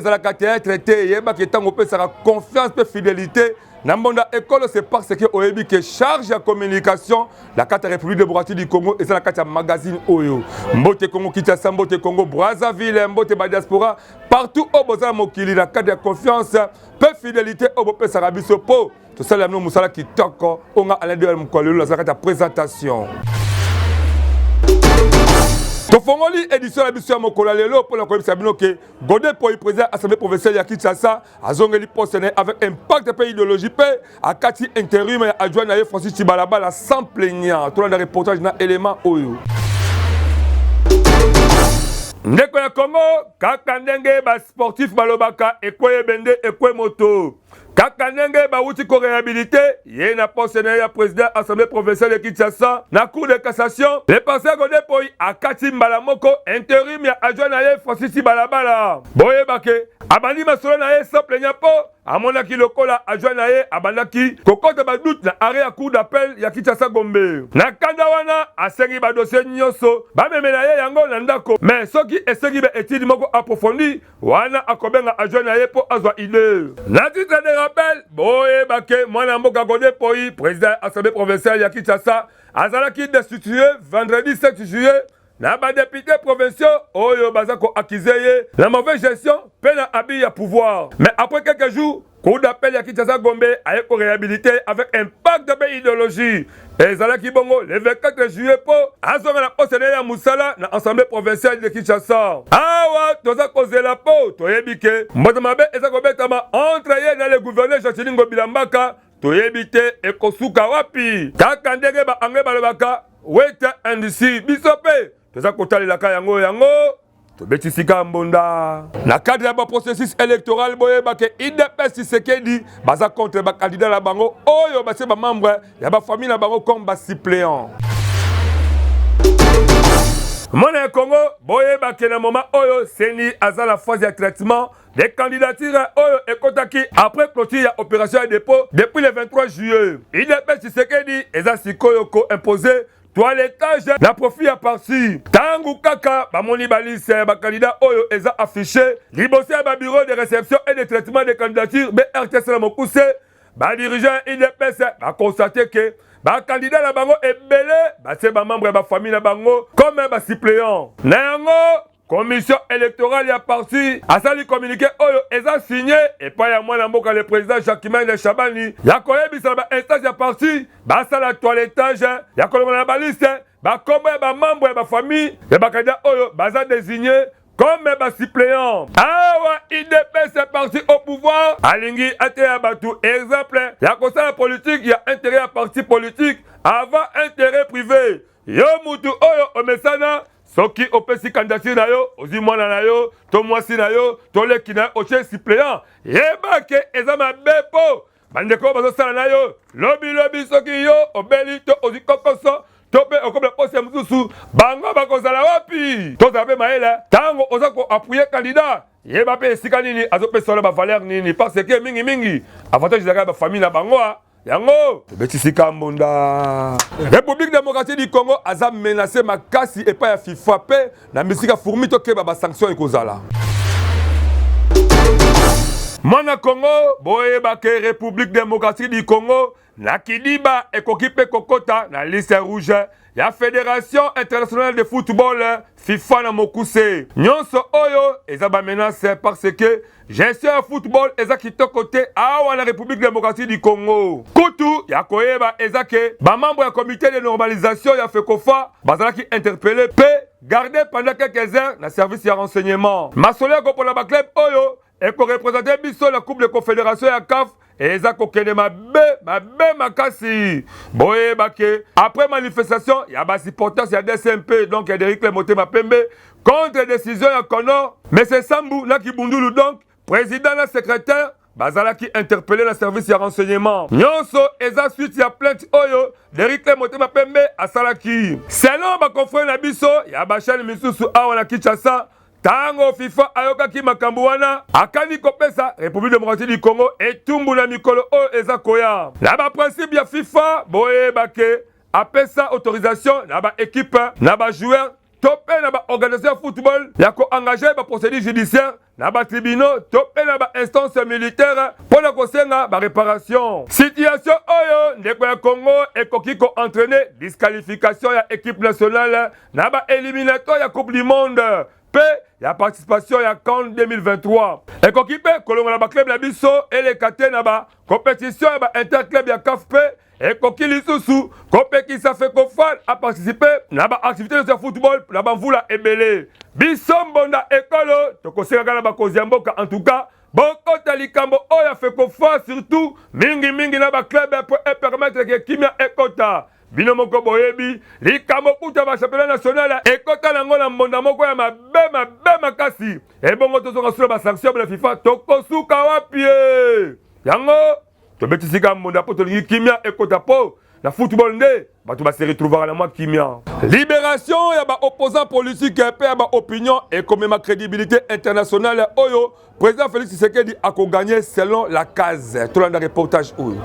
ezalaka théâtre te yeba ke tango pe sera confiance pe fidélité na mbonda école c'est parce que oyebi ke charge ya communication la carte République démocratique du Congo et ça la carte ya magazine oyo mbote Congo Kinshasa mbote Congo Brazzaville mbote ba diaspora partout au boza mokili la carte ya confiance pe fidélité au pe sera biso po tout ça la no musala kitoko onga ala de mkolelo la carte ya présentation. Tofongoli édition la biso ya mokolo lelo pour la koyebisa bino ke Godé Poyi président assemblée provinciale ya Kinshasa azongeli poste avec impact pe idéologie pe akati intérim ya adjoint na Francis Tibalabala sans plaignant tout le reportage na élément oyo. Ndeko ya Congo kaka ndenge ba sportif balobaka ekwe bende ekwe moto kaka ndenge ba wuti ko réhabilité ye na poste na ya président assemblée provinciale de Kinshasa na cour de cassation le passé Godé Poyi akati mbala moko intérim ya adjoint na ye Francis Tibalabala boye bake abandi masolo na ye sans plaignant po amonaki lokola adjoint na ye abandaki kokota ba doute na arrêt ya cour d'appel ya Kinshasa Gombe na kanda wana asengi ba dossier nyonso ba memela ye yango na ndako mais soki esengi ba étude moko approfondi wana akobenga adjoint na ye po azwa idée na titre de rappel boye bake mwana mboka Godé Poyi président assemblée provinciale ya Kinshasa azalaki destitué vendredi 7 juillet na ba député provinciaux oyo bazako accusé la mauvaise gestion pe na abi ya pouvoir mais après quelques jours cour d'appel ya Kinshasa Gombe a été réhabilité avec impact de idéologie et zalaki bongo le 24 juillet po azonga na poste ya musala na assemblée provinciale de Kinshasa awa toza kozela po toyebi ke mboto mabe ezako betama entre ye na le gouverneur Jatilingo Bilambaka toyebi te ekosuka wapi kaka ndenge ba anglais balobaka wait and see bisope toza kotalelaka yango tobetisika mbonda na cadre ya ba processus électoral boye bake IDPS Tshisekedi baza contre ba candidat la bango oyo base ba membre ya ba famille na bango comme ba suppléant Mona Congo boye bake na moment oyo seni aza la phase de traitement des candidatures oyo ekotaki après clôture ya opération de dépôt depuis le 23 juillet IDPS Tshisekedi eza sikoyo ko imposé toilettage na profit à parti tangu kaka bamoni balise ba candidat oyo eza affiché liboso ba bureau de réception et de traitement des candidatures BRTC na mokuse ba dirigeant IDPS ba constaté que ba candidat la bango ebele ba se ba membre ba famille na bango comme ba suppléant na yango commission électorale ya parti asali communiqué oyo eza signé et pas ya mwana mboka le président Jacques Chabani ya koyebisa ba instance ya parti ba sala toilettage ya kolonga na ba liste ba kombo ya ba membre ba famille ya ba candidat oyo baza désigné comme ba suppléant awa IDPS parti au pouvoir alingi ate ya batu exemple ya kosala politique ya intérêt ya parti politique avant intérêt privé yo mutu oyo omesana soki opesi candidature na yo ozi mwana na yo to mwasi na yo to leki na oche suppléant yeba ke eza mabe po bandeko bazosala na yo lobi soki yo obeli to ozi kokoso to pe okobe poste mususu bango bakozala wapi to zabe maela tango oza ko appuyer candidat yeba pe esika nini azopesa ba valeur nini parce que mingi avantage zaka ba famille na bango yango betisika mbonda République démocratique du Congo aza menacé makasi et pas ya FIFA pe na misika fourmi to keba ba sanction ekozala Mwana Congo boye bake République démocratique du Congo na kidiba ekokipe kokota na liste rouge ya Fédération internationale de football FIFA na mokuse nyonso oyo eza ba menace parce que gestion ya football eza kitoko te awa na République démocratique du Congo kutu ya koyeba eza ke ba membre ya comité de normalisation ya FECOFA bazalaki interpellé pe gardé pendant quelques heures na service ya renseignement masolo ko pour la club oyo eko représenter biso la coupe de confédération ya CAF eza kokende mabe makasi boye bake après manifestation ya ba supporters ya DSMP donc ya Derrick Motema Pembe contre décision ya Conor mais c'est Sambou na Kibundulu donc président na secrétaire bazalaki interpellé na service ya renseignement nyonso eza suite ya plainte oyo Derrick Motema Pembe asalaki selon ba confrère na biso ya ba chaîne misusu awa na Kinshasa tango FIFA ayokaki makambo wana akani kopesa République démocratique du Congo etumbu na mikolo oyo eza koya na ba principe ya FIFA boye bake apesa autorisation na ba équipe na ba joueur topé na ba organisation football ya ko engagé ba procédure judiciaire na ba tribunaux topé na ba instance militaire pour la kosenga ba réparation. Situation oyo ndeko ya Congo ekoki ko entraîner disqualification ya équipe nationale na ba éliminatoire ya Coupe du Monde. La participation à CAN 2023. Et qu'on kipe, kolonga na club la biso, et les kate na ba compétition ya ba interclub ya CAFP, et qu'on kili sous, kopé qui sa fait qu'on fan à participer, na ba activité de football, na ba mvula ebele. Biso mbonda ekolo, to koseka na ba koziamboka en tout cas, boko talikambo oya fait qu'on fan surtout, mingi na ba club pour permettre que kimia ekota. Bino moko boyebi likambo kuta ba championnat national ekota nango na mbonda moko ya mabe makasi ebongo tozonga sula ba sanction de la FIFA tokosuka wapi yango tobetisika mbonda po tolingi kimia ekota po na football nde bato ba se retrouver na mwa kimia. Libération ya ba opposant politique pe ya ba opinion et comme ma crédibilité internationale oyo président Félix Tshisekedi a ko gagner selon la case tout le reportage oyo.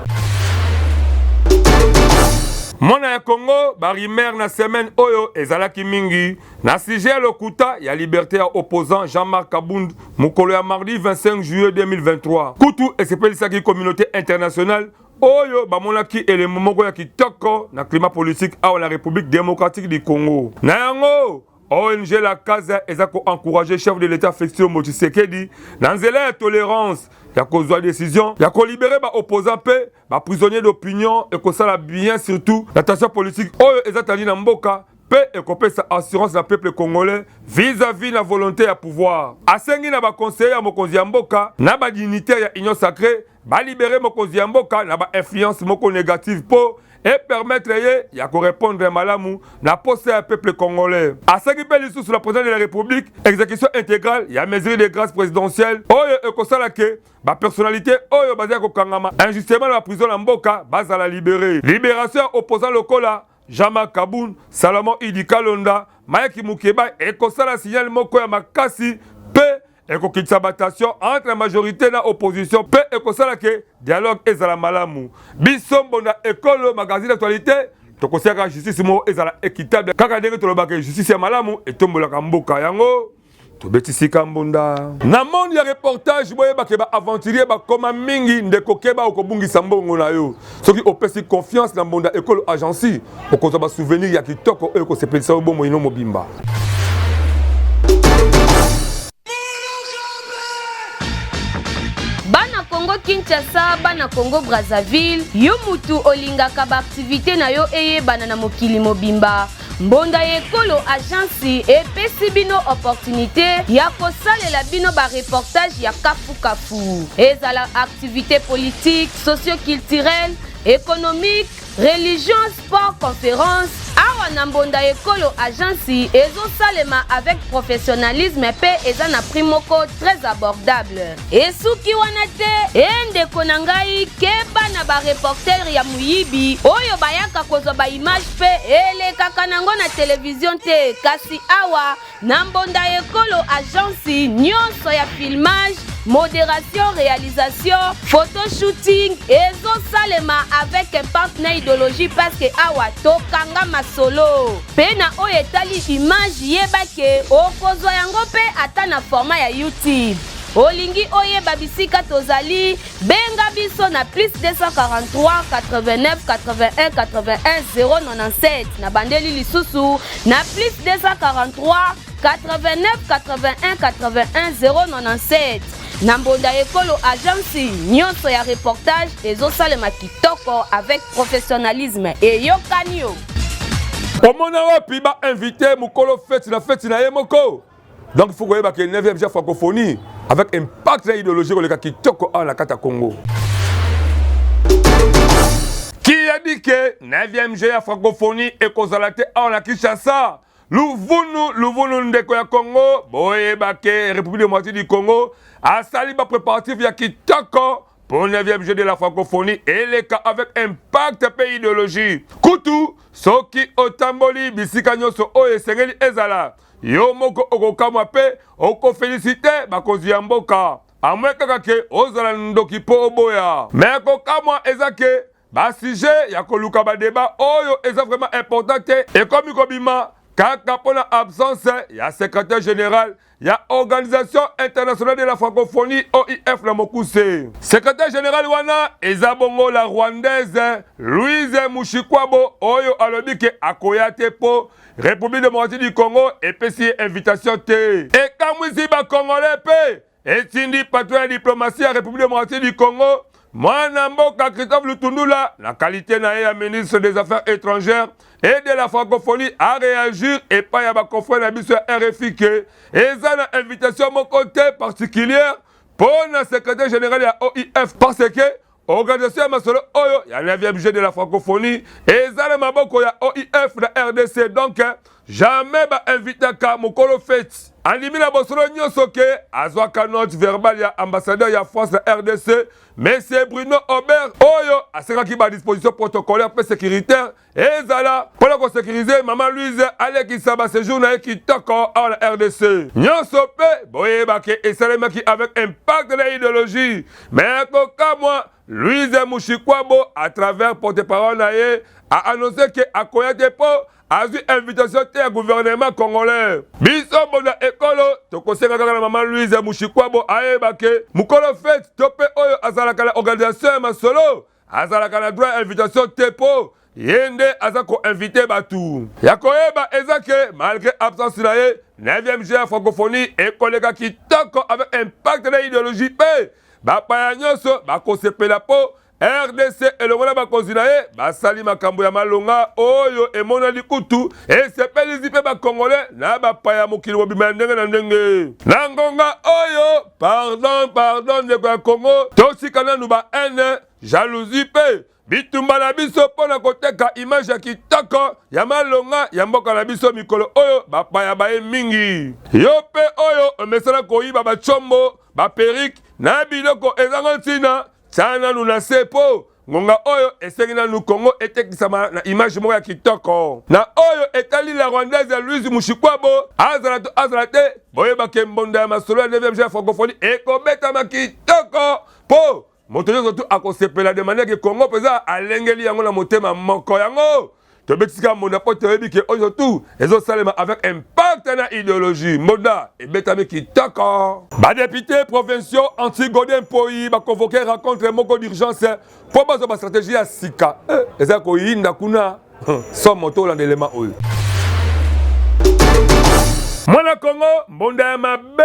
Mona ya Congo, barimer na semaine oyo ezalaki mingi. Na sujet lokuta ya liberté ya opposant Jean-Marc Kabound, mukolo ya mardi 25 juillet 2023. Kutu esepelisa communauté internationale oyo bamonaki elemo moko ya kitoko na climat politique à la République démocratique du Congo. Na yango ONG La Casa ezako encourager chef de l'État Félix Tshisekedi dans la tolérance ya kozwa décision ya ko libérer ba opposant pe ba prisonnier d'opinion et ko sala bien surtout la tension politique oyo ezatali na mboka pe et ko pesa assurance na peuple congolais vis-à-vis la volonté ya pouvoir. Asengi na ba conseiller ya mokonzi ya mboka na ba dignitaire ya union sacrée ba libérer mokonzi ya mboka na ba influence moko négative po et permettre ya ko répondre malamu na poste ya peuple congolais. Asengi pe lisu sur la présidence de la République exécution intégrale ya mesure de grâce présidentielle oyo ekosala ke ba personnalité oyo bazia ko kangama injustement la prison na mboka bazala libéré. Libération opposant lokola Jean-Marc Kabound, Salomon Idi Kalonda, Mayaki Mukeba ekosala signal moko ya makasi pe ekokitisa batation entre la majorité na opposition pe ekosala ke dialogue ezala malamu. Biso mbonda ekolo magazine d'actualité tokosaka justice mo ezala équitable kaka ndenge tolobaka justice ya malamu etombolaka mboka yango tobetisika mbonda. Na monde ya reportage boye bakeba aventurier bakoma mingi ndeko keba okobungisa mbongo na yo soki opesi confiance na mbonda ekolo agency okozwa ba souvenir ya kitoko oyo kosepelisa yo bomo ino mobimba. Bana Congo Kinshasa, bana Congo Brazzaville, yo mutu olingaka ba activité na yo eyebana na mokili mobimba. Mbonda ekolo agence epesi bino opportunité ya kosalela bino ba reportage ya kafu. Ezala activité politique, socio-culturelle, économique, religion, sport, conférence. Awa na mbonda ekolo agence ezosalema avec professionnalisme pe eza na prix moko très abordable. Esuki wana te endeko na ngai keba na ba reporter ya muyibi oyo bayaka kozwa ba image pe elekaka nango na télévision te kasi awa na mbonda ekolo agence nyonso ya filmage, modération, réalisation, photoshooting ezosalema avec un partenaire idéologie parce que awa tokanga masolo pena oyo etali image yebake okozwa yango pe ata na format ya YouTube. Olingi oyeba bisika tozali benga biso na plus 243 89 81 81 097 na bandeli lisusu na plus 243 89 81 81 097 na mbonda ekolo agence nyonso ya reportage ezosalema kitoko avec professionnalisme et yokanio. Omona wapi ba invité mukolo fête na yemoko. Donc il faut que le 9e francophonie avec impact idéologique le kitoko à la kata Congo. Qui a dit que 9e francophonie est kozalate à la Kinshasa? Louvunu ndeko ya Congo, boye bake République démocratique du Congo, a sali ba préparatif ya kitoko pour le 9e de la francophonie et les cas avec impact pays idéologie. Kutu, soki otamboli bisika nyoso oye sengeli ezala. Yo moko okokamwa pe oko féliciter bakozi ya mboka. Amwe kaka ke ozala ndoki po oboya. Mais kokamwa ezake ba sujet ya koluka ba débat oyo eza vraiment important et comme kobima kaka pona absence ya secrétaire général ya Organisation internationale de la francophonie OIF na mokuse. Secrétaire général wana eza bongo la rwandaise Louise Mushikwabo oyo alobi ke akoya te po République démocratique du Congo epesi invitation te. Ekamwisi ba Congolais pe etindi patron ya diplomatie ya République démocratique du Congo Mwana mboka Christophe Lutundula, la qualité na ministre des Affaires étrangères et de la francophonie à réagir et pas y'a ma confrère na biso RFI que eza na invitation mon côté particulière pour le secrétaire général ya OIF parce que organisation ya masolo oyo ya 9e budget de la francophonie eza na maboko ya OIF na RDC donc jamais ba invitaka mokolo fête andimi na bosolo nyonso ke azwaka note verbal ya ambassadeur ya France na RDC Monsieur Bruno Aubert oyo asekaki ba disposition protocolaire pe sécuritaire ezala pour la sécuriser maman Louise alekisa ba séjour na kitoko en RDC nyonso pe boyeba ke esalemaki avec impact de l'idéologie mais koka moi Louise Mushikwabo à travers porte-parole na ye a annoncé que akoyate po a eu invitation au gouvernement congolais. Biso bona ekolo tokosenga kaka na maman Louise Mushikwabo ayebake mukolo fait tope oyo azalaka na organisation ya masolo azalaka na droit invitation tepo yende azako invité batu yakoyeba ezake malgré absence na ye 9e GA francophonie ekoleka kitoko avec impact de l'idéologie pe bapaya nyonso bakosepela po RDC elongola bakonzi na ye basali makambo ya malonga oyo emona likutu esepelisi mpe bakongolais na bapaya mokili mobima ya ndenge na ndenge na ngonga oyo pardon ndeko ya Congo tosika nanu ba haine jalousie mpe bitumba na biso mpo na koteka image ya kitoko ya malonga ya mboka na biso mikolo oyo bapaya baye mingi yo mpe oyo omesana koyiba bachombo baperike na biloko ezanga ntina Tana nuna sepo ngonga oyo esengi na nu Congo etekisama na image moko ya kitoko na oyo etali la rwandaise Louise Mushikwabo azala te boyeba ke mbonda ya masolo ya 9e GA francophonie ekobetama kitoko po moto nyonso tu akosepela de manière ke Congo peza alengeli yango na motema moko yango tobetisika mbonda po toyebi ke oyo tu ezosalema avec impact na idéologie mbonda ebetami kitoko badepute provinciaux anti-Godin Poyi baconvoqué rencontre moko d'urgence po bazwa bastratégie ya sika eza koyinda kuna so moto olandelema oyo mwana Congo mbonda ya mabe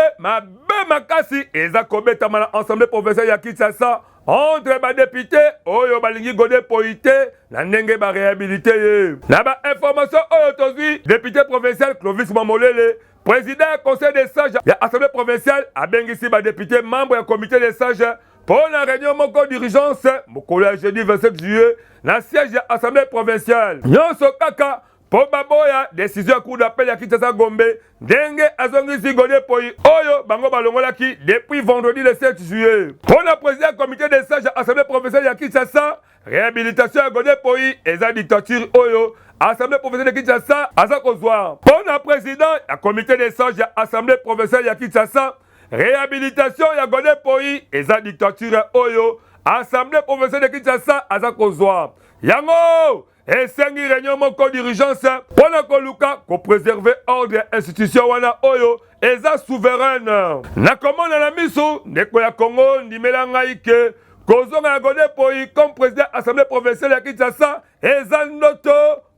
makasi eza kobetama na ensemble provincial ya Kinshasa entre ba député oyo balingi Godin Poyi te na ndenge ba réhabilité ye na ba information oyo tozwi député provincial Clovis Mamolele président du conseil des sages ya assemblée provinciale abengisi ba député membre ya comité des sages pour la réunion moko d'urgence mokolo ya jeudi 27 juillet na siège ya assemblée provinciale nyonso kaka po baboya décision ya cour d'appel ya Kinshasa Gombe ndenge azongisi Godin Poyi oyo bango balongolaki depuis vendredi le 7 juillet pour le président du comité des sages ya assemblée provinciale ya Kinshasa réhabilitation ya Godin Poyi eza dictature oyo assemblée provinciale ya Kinshasa aza kozwa pour le président ya comité des sages ya assemblée provinciale ya Kinshasa réhabilitation ya Godin Poyi eza dictature oyo assemblée provinciale ya Kinshasa aza kozwa yango esengi réunion moko d'urgence pour na koluka ko préserver ordre institution wana oyo eza souveraine na komona na miso ndeko ya Congo ndimela ngai ke kozonga ya Godin Poyi comme président assemblée provinciale ya Kinshasa eza ndoto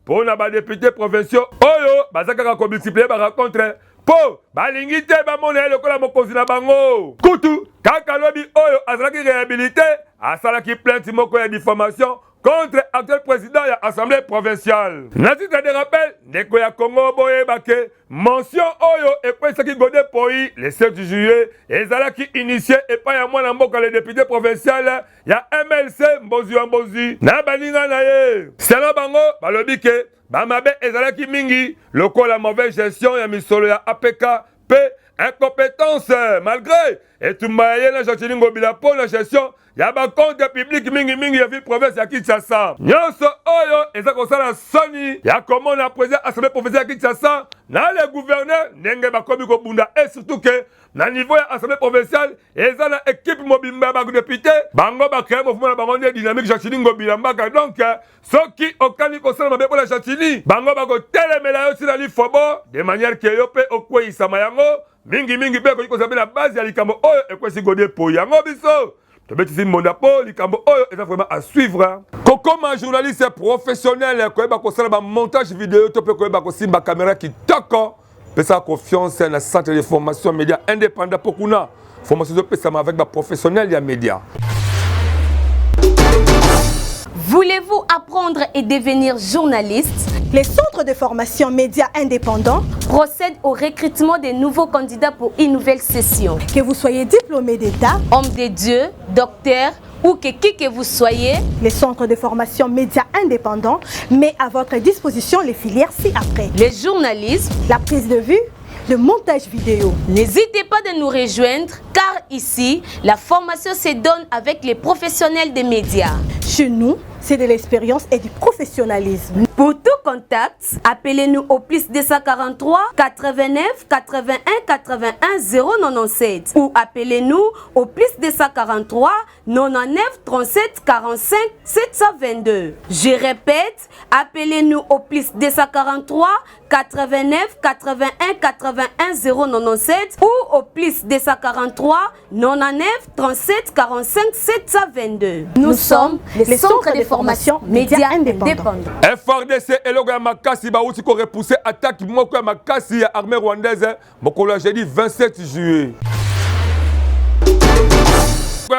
pour na ba député provinciaux oyo bazaka ko multiplier ba rencontre po balingi te bamona lokola mokonzi na bango kutu kaka lobi oyo azalaki réhabilité asalaki plainte moko ya diffamation contre actuel président de l'Assemblée provinciale. Na titre de rappel, ndeko ya Congo boyebake mention oyo ekwesaki Godin Poyi le 7 juillet ezalaki initié epa ya mwana mboka le député provincial ya MLC Mbozi na baninga na ye. Selon bango balobi ke bamabe ezalaki mingi lokola mauvaise gestion ya misolo ya APK pe incompétence malgré etumba ye na Jacqueline Ngobila pour la gestion ya ba compte public mingi ya ville province ya Kinshasa. Nyonso oyo eza kosala soni ya komona président assemblée provinciale ya Kinshasa na le gouverneur ndenge bakomi kobunda et surtout que na niveau ya assemblée provinciale eza na équipe mobimba ba député bango ba créer mouvement na bango ne dynamique Jacqueline Ngobila mbaka donc soki okani kosala mabe pour la Jacqueline bango ba ko telemela yo sila li fobo de manière que yo pe okweisama yango mingi pe ko kozabela la base ya likambo oyo ekwesi gode po yango biso tobetisi mondapo likambo oyo eza vraiment à suivre. Kokoma journaliste professionnel koyeba kosala ba montage vidéo to pe koyeba kosimba caméra kitoko pesa confiance na centre de formation média indépendant pour kuna formation de pesama avec ba professionnel ya média. Voulez-vous apprendre et devenir journaliste? Les centres de formation médias indépendants procèdent au recrutement des nouveaux candidats pour une nouvelle session. Que vous soyez diplômé d'État, homme de Dieu, docteur ou que vous soyez, les centres de formation médias indépendants met à votre disposition les filières ci-après. Le journalisme, la prise de vue, le montage vidéo. N'hésitez pas de nous rejoindre car ici, la formation se donne avec les professionnels des médias. Chez nous, c'est de l'expérience et du professionnalisme. Pour tout contact, appelez-nous au plus 243 89 81 81 097 ou appelez-nous au plus 243 99 37 45 722. Je répète, appelez-nous au plus 243 89 81 81 097 ou au plus 243 99 37 45 722. Nous sommes les centres de formation médias indépendants. FRDC et le Makasi Baouti qui repoussé attaque moko Makasi à armée rwandaise mokolo jeudi 27 juillet.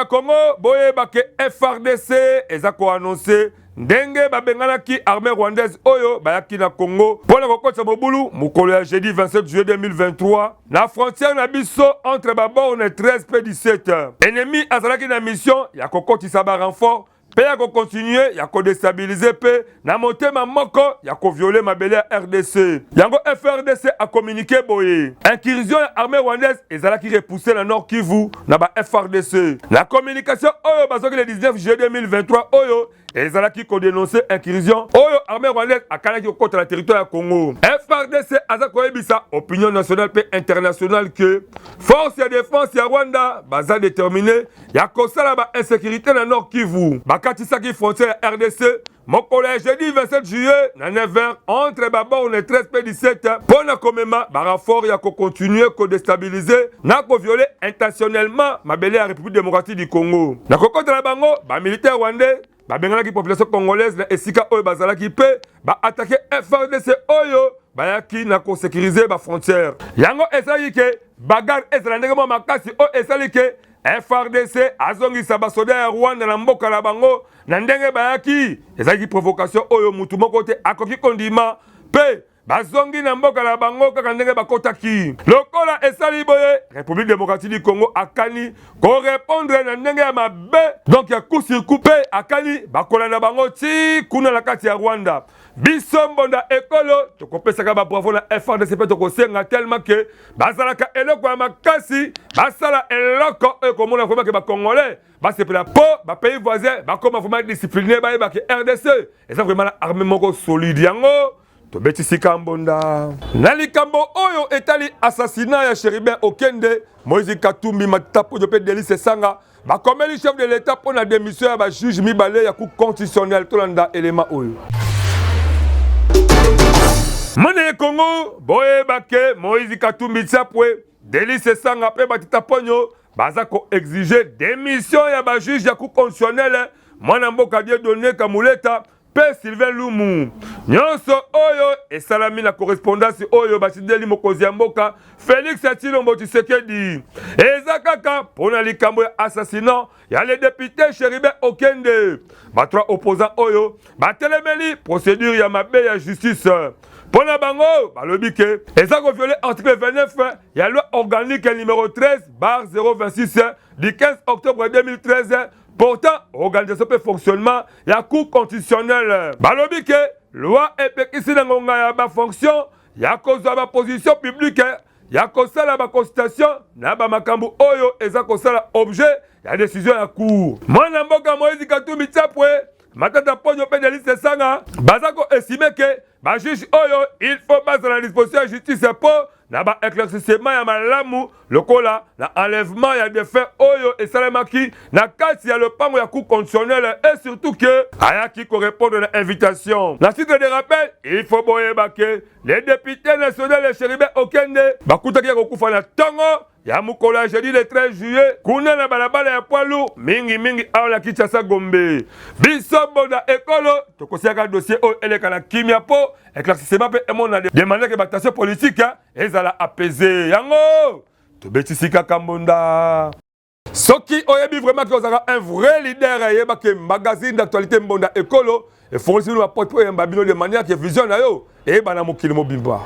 Congo boye bake FRDC ezako annoncé ndenge babenganaki armée rwandaise oyo bayaki na Congo pour la kokotsa mobulu mokolo ya jeudi 27 juillet 2023 na frontière na biso entre baborne 13 p 17. Ennemi azalaki na mission ya kokotisa ba renfort pe ya continuer ya déstabiliser pe na motema moko ya violer mabele ya RDC. Yango FRDC a communiqué boye incursion ya armée rwandaise ezalaki repoussé na Nord Kivu na ba FRDC. La communication oyo bazoki le 19 juillet 2023 oyo ezalaki ko dénoncer incursion oyo armée rwandaise akanaki kokota na territoire ya Congo. FRDC aza koyebisa opinion nationale pe internationale que force de défense ya Rwanda baza déterminé ya kosala ba insécurité na Nord Kivu. Bakatisaki frontière ya RDC mokolo ya jeudi 27 juillet na 9h entre baborne 13 p 17 pour na komema ba renfort ya ko continuer ko déstabiliser na ko violer intentionnellement mabele ya République démocratique du Congo. Na kokota na bango ba militaire rwandais babenganaki population congolaise na esika oyo bazalaki pe ba attaquer FRDC oyo bayaki na ko sécuriser ba frontière. Yango esali ke bagarre ezala ndenge mo makasi o esali ke FRDC azongisa basoda ya Rwanda na mboka na bango na ndenge bayaki ezalaki provocation oyo mutu moko te akoki kondima pe bazongi na mboka na bango kaka ndenge bakotaki. Lokola esali boye République démocratique du Congo akani ko répondre na ndenge ya mabe donc ya coup sur coup pe akani bakola na bango ti kuna na kati ya Rwanda. Biso mbonda ekolo tokopesaka ba bravo na FRDC pe tokosenga tellement que bazalaka eloko ya makasi basala eloko ekomona vraiment que ba congolais basepela po ba pays voisin bakoma vraiment discipliné bayeba ke RDC eza vraiment la armée moko solide yango tobetisika mbonda na likambo oyo etali assassinat ya Chéribin Okende Moïse Katumbi Matapo Diopé Délice Sanga bakomeli chef de l'état pour la démission ya ba juge mibale ya coup constitutionnel tolanda élément oyo. Mone Congo boye bake Moïse Katumbi Tsapwe Délice Sanga pe batita ponyo baza ko exiger démission ya ba juge ya coup constitutionnel mwana mboka Dieudonné Kamuleta pe Sylvain Lumu. Nyonso oyo esalami na correspondance oyo basideli mokozi ya mboka Félix Tshilombo Tshisekedi. Eza kaka pona likambo ya assassinat ya le député Chéribin Okende. Ba trois opposants oyo batelemeli procédure ya mabe ya justice. Pona bango balobi ke eza ko violer article 29 ya loi organique numéro 13/026 du 15 octobre 2013 portant organisation et fonctionnement la Cour constitutionnelle. Balobi ke loi epekisi na ngonga ya ba fonction ya kozwa ba position publique ya kosala ba consultation na ba makambo oyo eza kosala objet ya décision ya cour. Mwana mboka Moïse Katumbi Tshapwe Matata Ponyo pe de liste sanga bazako estime que ba juge oyo il faut baser la disposition de justice pour na ba éclaircissement ya malamu lokola na enlèvement ya des faits oyo esalemaki na kati ya lopango ya cour constitutionnelle et surtout que ayaki correspondre à l'invitation. La suite de rappel, il faut boyeba que les députés nationaux les chéribé okende bakutaki ya kokufa na tongo ya mukolo jeudi le 13 juillet kuna na balabala ya poilu mingi aola Kinshasa Gombe. Biso bonda ekolo tokosiaka dossier oyo eleka na kimia po éclaircissement pe emona demander que batation politique ezala apaisé yango tobetisika kambonda. Soki oyebi vraiment que ozaka un vrai leader yeba ke magazine d'actualité mbonda ekolo et fournissez nous apporte pour mbabino de manière que vision na yo et bana mokili mobimba.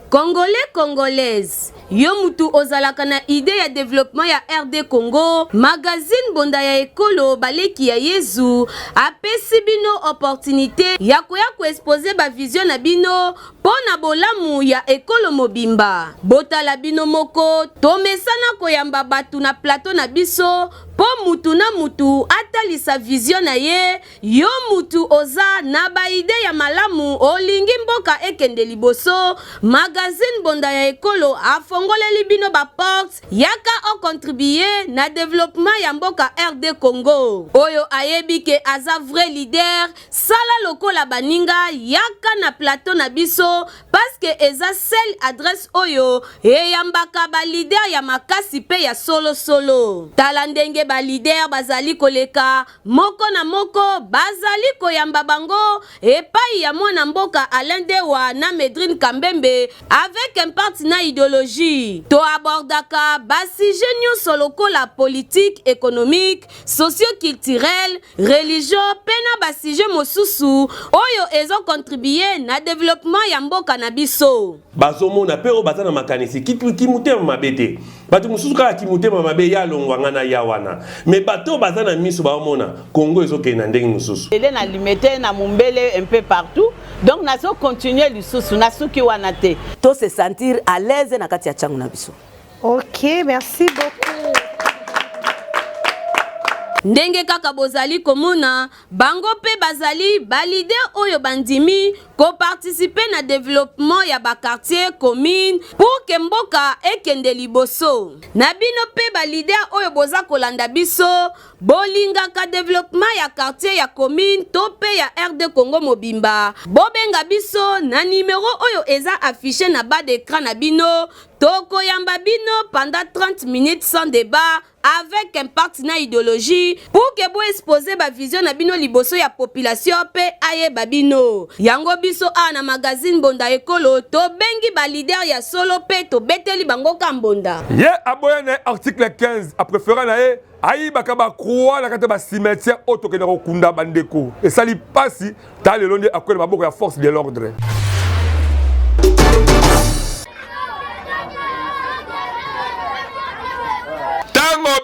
Congolais, Congolaises, yo mutu ozalaka na idée ya développement ya RD Congo, magazine bonda ya ekolo baleki ya Yezu, apesi bino opportunité ya koya ko exposer ba vision na bino pona bolamu ya ekolo mobimba. Botala bino moko, tomesana koyamba batu na plateau na biso, po mutu na mutu atalisa vision na ye, yo mutu oza na ba idée ya malamu olingi mboka ekende liboso, magazine bonda ya ekolo afongoleli bino ba porte yaka o contribuer na développement ya mboka RD Congo. Oyo ayebi ke aza vrai leader, sala lokola baninga yaka na plateau na biso parce que eza seule adresse oyo eyambaka ba leader ya makasi pe ya solo. Tala ndenge ba leader bazali koleka moko na moko bazali koyamba bango epai ya mwana mboka Alain Dewa na Medrine Kambembe avec un partenaire idéologie. To abordaka basi nyonso lokola politique, économique, socio-culturel, religion, pena basije mosusu oyo ezo contribuer na développement ya mboka na biso. Bazomona pero bazana makanisi kimutema mabete. Batu mususu kala kimutema mabe ya longwanga na yawana. Mais bato bazana miso baomona Congo ezoke na ndenge mususu. Elle na limité na mumbele un peu partout. Donc nazo continuer lisusu nasuki wana te. To se sentir à l'aise na kati ya changu na biso. Ok, merci beaucoup. Ndenge kaka bozali komona bango pe bazali balide oyo bandimi ko participer na développement ya ba quartier commune pour que mboka ekende liboso. Na bino pe balide oyo boza kolanda biso bolinga ka développement ya quartier ya commune to pe ya RD Congo mobimba. Bobenga biso na numéro oyo eza affiché na bas d'écran na bino. Toko yamba bino pendant 30 minutes sans débat avec un partenaire idéologie pour que vous exposer ba vision na bino liboso ya population pe aye babino. Yango biso na magazine bonda ekolo to bengi ba leader ya solo pe to beteli bango kambonda. Ye aboyane article 15 a préféré na ye ayi bakaba croix na kata ba cimetière otoke na kokunda bandeko. Et ça li pasi ta le londe akwela maboko ya force de l'ordre.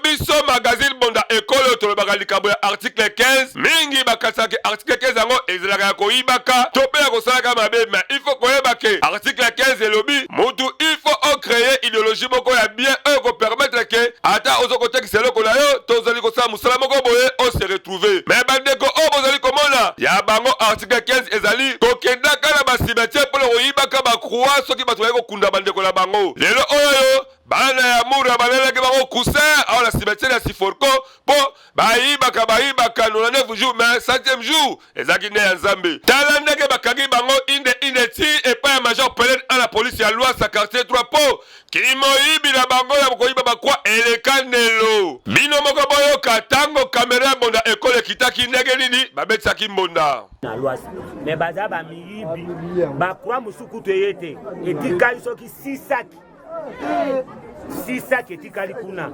Biso magazine bonda ekolo tolobaka likambo ya article 15 mingi bakasaki article 15 yango ezalaka ya koyibaka to pe ya kosalaka mabe mais il faut koyeba ke article 15 elobi mutu il faut créer idéologie moko ya bien oyo ko permettre ke ata ozokotekisa eloko na yo tozali kosala mosala moko boye o se retrouver mais bandeko oyo bozali komona ya bango article 15 ezali kokendaka na basimetiere mpona koyibaka bakroi soki bato baye kokunda bandeko na bango lelo oyo bana ya mura balelaki bango cousin awa na cimetière ya Siforko po bayibaka 99 jours mais 7e jour ezaki nde ya Nzambe. Tala ndenge bakangi bango inde ti epai ya major Pelin à la police ya loi sa quartier 3 po kimoyibi na bango ya koyiba bakwa eleka ndelo. Bino moko boyoka tango kamera ya bonda ekole kitaki ndenge nini babetisaki mbonda. Na loi mais baza ba miyibi bakwa musuku toyete etikali soki 6 sacs. 6 sacs etikali kuna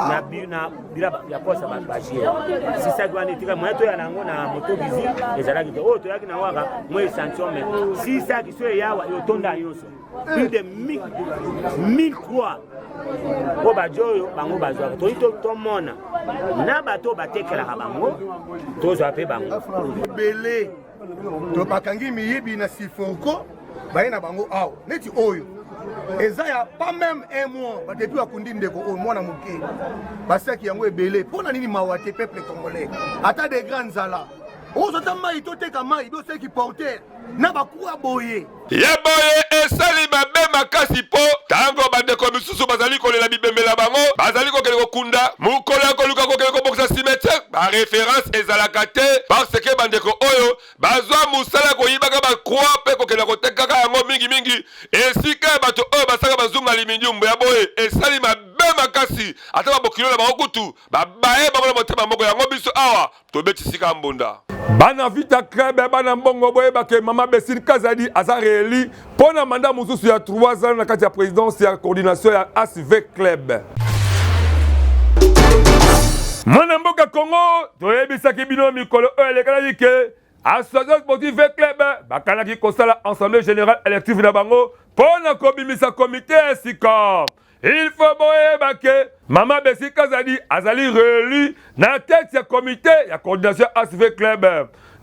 na bina bila ya posa bashia 6 sacs wana etika mwa to ya nango na moto bizi ezalaki to o to yaki na waka mwe sanction mais 6 sacs so yawa yo tonda yoso plus de 1000 croix ko bajoyo bango bazwa to mona na bato batekela bango to zo ape bango belé to bakangi miyibi na Siforko baye na bango awa neti oyo eza ya pas même un mois depuis akundi ndeko oyo mwana moke basaki yango ebele mpona nini mawa te peuple congolais ata de grands nzala ozota mai toteka mai doseki porter na bakuwa boye ya boye esali mabe makasi po tango bandeko misusu bazali kolela bibembela bango bazali kokele kokunda mukolo ya koluka kokele kobokisa cimetière baréférence ezalaka te parce que bandeko oyo bazwa musala koyibaka bakroa mpe kokela kotekaka yango mingimingi esika bato oyo basaka bazunga liminyumbu ya boye esali mabe makasi ata babokilo na bango kutu babaye bango na motema moko yango biso awa tobetisika mbunda bana vita krebe bana mbongo boye bake mama Besile Kazadi aza rééli pona mandat mususu ya 3 ans na kati ya présidence ya coordination ya ASV Club. Mwana mboka Congo toyebisaki bino mikolo oyo elekalaki ke association sportive club bakanaki kosala assemblée générale élective na bango pona kobimisa comité ya sika. Il faut boyeba ke mama Besile Kazadi azali réélu na tête ya comité ya coordination ASV Club.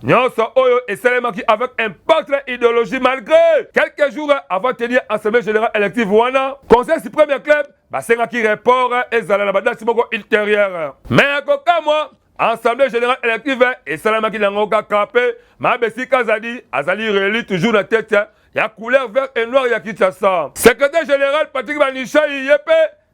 Nyonso oyo esalemaki avec un parti idéologie malgré quelques jours avant de tenir assemblée générale élective wana conseil suprême ya club basengaki report ezala na badati moko ultérieure mais akokamwa assemblée générale élective esalemaki nango kaka mpe mama Besile Kazadi azali réélu toujours na tête ya couleur vert et noir ya Kinshasa. Secrétaire général Patrick Banisha yepe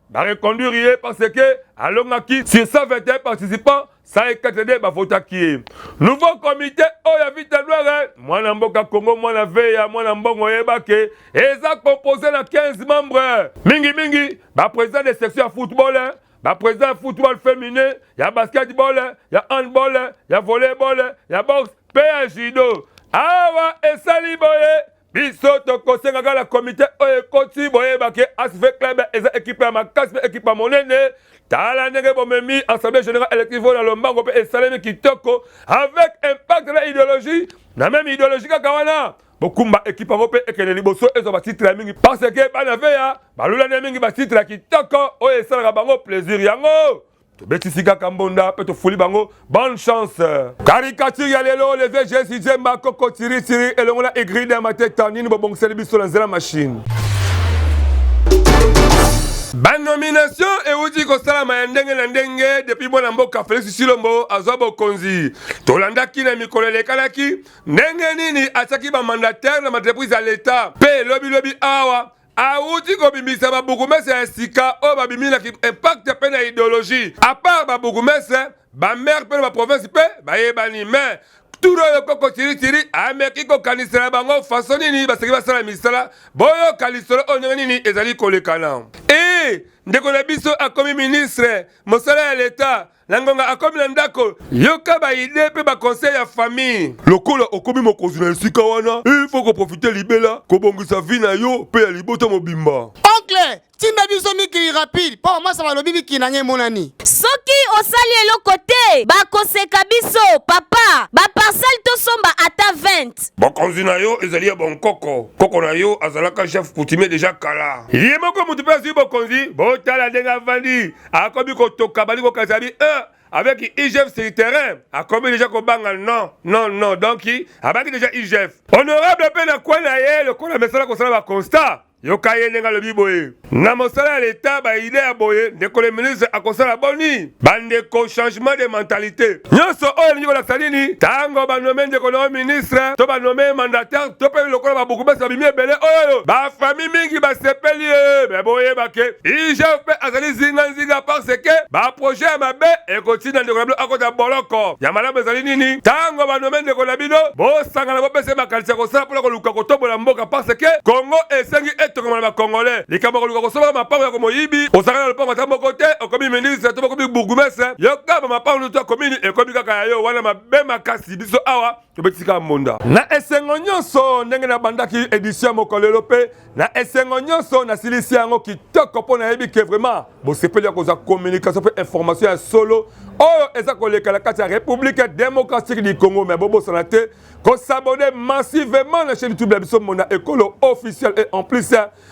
ba reconduire parce que alongaki sur 121 participants ça est 4 ba votaki. Nouveau comité oya vita noire mwana mboka Congo mwana veya mwana mbongo yebake eza composé na 15 membres. Mingi ba président de section ya football, ba président football féminin, ya basketball, ya handball, ya volleyball, ya boxe, pa judo. Awa esali boye biso tokosengaka la comité oyo ekoti boyebake ASV Club eza équipe ya makasi mpe équipe ya monene tala ndenge bomemi assemblée générale élective na lombango mpe esalemi kitoko avec impact na idéologie na même idéologie kaka wana bokumba équipe yango mpe ekende liboso ezwa batitre ya mingi parce que bana veya balulani mingi batitre ya kitoko oyo esalaka bango plaisir yango tobetisi kaka mbonda mpe tofuli bango bonne chance. Caricature ya lelo Olivier Jesse Jemba koko tiri elongo na Igride ya mateta nini bobongiseli biso na nzela machine. Banomination euti kosalama ya ndenge na ndenge depuis mwana mboka Félix Tshilombo azwa bokonzi tolandaki na mikolo elekalaki ndenge nini atiaki bamandataire na maentreprise ya l'État mpe lobi awa auti kobimisa babourgmestre ya sika oyo babiminaki impact mpe na idéologie à part babourgmestre bamaire mpe na baprovince mpe bayebani mais turo oyo koko tiri ameki kokanisela bango faso nini baseki basala misala boyoka lisolo oyo ndenge nini ezali kolekana ndeko na biso akomi ministre mosala ya l'État na ngonga akomi na ndako yoka baide mpe baconseil ya famille lokola okomi mokonzi na esika wana il faut koprofite libela kobongisa vi na yo mpe ya libota mobimba. Oncle timba biso mikili rapide mpo masa balobi mikili na ngai emonani soki osali eloko te bakoseka biso papa baparcelle tosomba ata 20 bokonzi na yo ezali ya bonkoko koko na yo azalaka chef coutumier deja kala ye moko mutu mpe azwi bokonzi botala ndenge avandi akomi kotoka bali kokasa bi avec IGF sur le terrain a commis déjà kobanga non donc abaki déjà IGF honorable pe na kwa na ye le kona mesala ko sala ba constat yoka ye nenga lobi boye na mosala ya l'État ba idée ya boye ndeko le ministre akosala boni bandeko changement de mentalité nyonso oyo lingi kola salini tango banome ndeko na ministre to banome mandataire to pe lokola ba beaucoup basa bimi ebele oyo ba famille mingi ba sepeli be boye bake IGF pe azali zinga parce que ba projet ya mabe ekotina ndeko na akota boloko ya malamu ezali nini tango banome ndeko na bino bo sangana bo pese makalisa kosala pona koluka kotobola mboka parce que Congo esengi tokomana ba congolais likambo koluka kosoba mapango ya komoyibi osakana lopango ata moko te okomi ministre to bokomi bourgmestre yoka mapango to komini ekomi kaka ya yo wana mabe makasi biso awa tobetisika mbonda na esengo nyonso ndenge na bandaki édition mokolelo pe na esengo nyonso na silisi yango kitoko mpo nayebi ke vraiment bosepeli ya kozwa communication pe information ya solo oyo eza koleka na kati ya République démocratique du Congo mais bobosana te s'abonner massivement na chaîne YouTube la biso mona ekolo officiel et en plus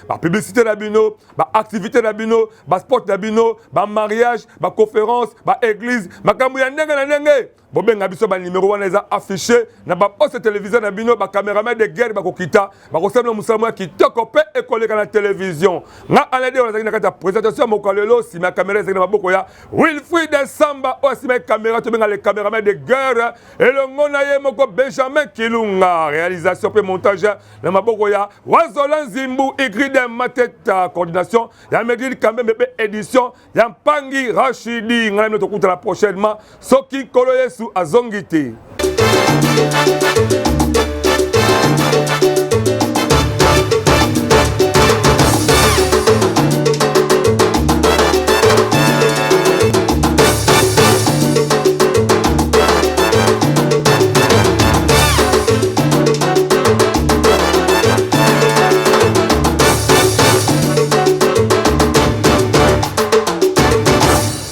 ba publicité na bino ba activité na bino ba sport na bino ba mariage ba conférence ba église makambo ya ndenge na ndenge bobenga biso ba numéro wana eza affiché na ba poste télévision na bino ba caméraman de guerre ba kokita ba kosamela musamo kitoko pe ekoleka na télévision nga alade on na kata présentation mokalelo si ma caméra ezali na maboko ya Wilfried Samba o si ma caméra to benga les caméraman de guerre et le ngona ye moko Benjamin Kilunga réalisation pe montage na maboko ya Wazola Zimbu Igride Mateta coordination ya Megrid Kambe édition ya Mpangi Rachidi ngana notre la prochainement soki kolo Yesu azongite.